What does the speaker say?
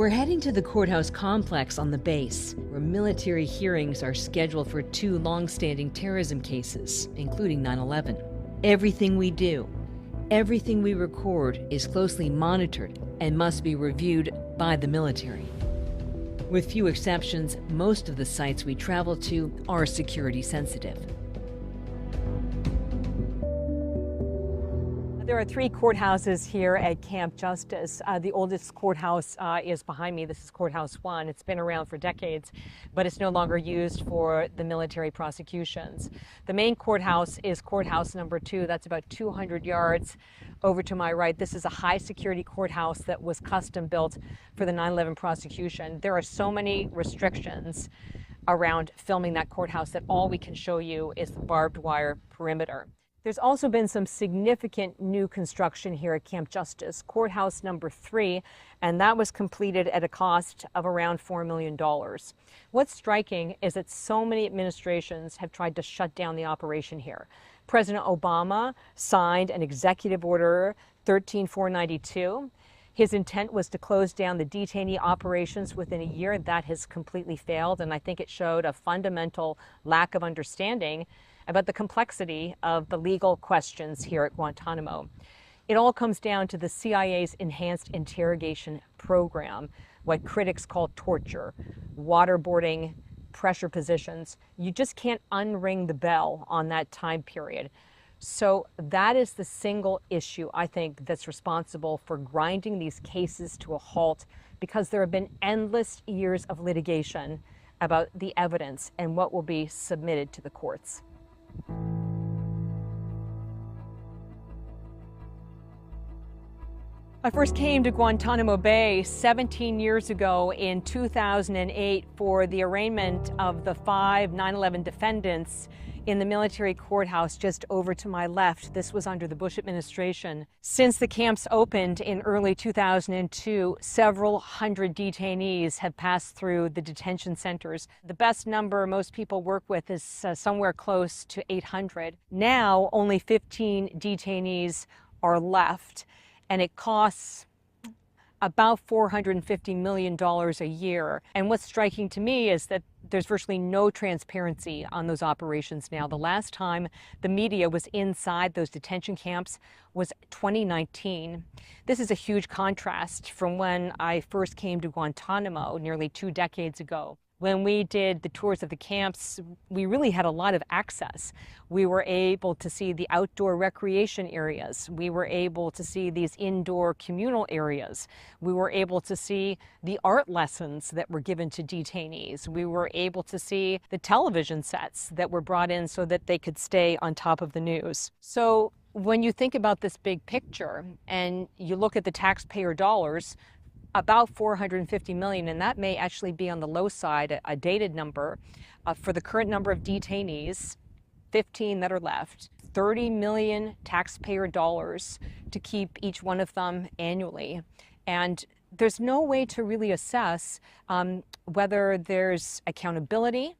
We're heading to the courthouse complex on the base, where military hearings are scheduled for two long-standing terrorism cases, including 9/11. Everything we do, everything we record is closely monitored and must be reviewed by the military. With few exceptions, most of the sites we travel to are security sensitive. There are three courthouses here at Camp Justice. The oldest courthouse is behind me. This is Courthouse 1. It's been around for decades, but it's no longer used for the military prosecutions. The main courthouse is Courthouse number 2. That's about 200 yards over to my right. This is a high security courthouse that was custom built for the 9/11 prosecution. There are so many restrictions around filming that courthouse that all we can show you is the barbed wire perimeter. There's also been some significant new construction here at Camp Justice, Courthouse number 3, and that was completed at a cost of around $4 million. What's striking is that so many administrations have tried to shut down the operation here. President Obama signed an executive order 13492. His intent was to close down the detainee operations within a year. That has completely failed, and I think it showed a fundamental lack of understanding about the complexity of the legal questions here at Guantanamo. It all comes down to the CIA's enhanced interrogation program, what critics call torture, waterboarding, pressure positions. You just can't unring the bell on that time period. So that is the single issue, I think, that's responsible for grinding these cases to a halt, because there have been endless years of litigation about the evidence and what will be submitted to the courts. I first came to Guantanamo Bay 17 years ago in 2008 for the arraignment of the 5 9/11 defendants in the military courthouse just over to my left. This was under the Bush administration. Since the camps opened in early 2002, several hundred detainees have passed through the detention centers. The best number most people work with is somewhere close to 800. Now, only 15 detainees are left, and it costs about $450 million a year. And what's striking to me is that there's virtually no transparency on those operations now. The last time the media was inside those detention camps was 2019. This is a huge contrast from when I first came to Guantanamo nearly 2 decades ago. When we did the tours of the camps, we really had a lot of access. We were able to see the outdoor recreation areas. We were able to see these indoor communal areas. We were able to see the art lessons that were given to detainees. We were able to see the television sets that were brought in so that they could stay on top of the news. So when you think about this big picture and you look at the taxpayer dollars, about $450 million, and that may actually be on the low side, a dated number, for the current number of detainees, 15 that are left, 30 million taxpayer dollars to keep each one of them annually. And there's no way to really assess whether there's accountability,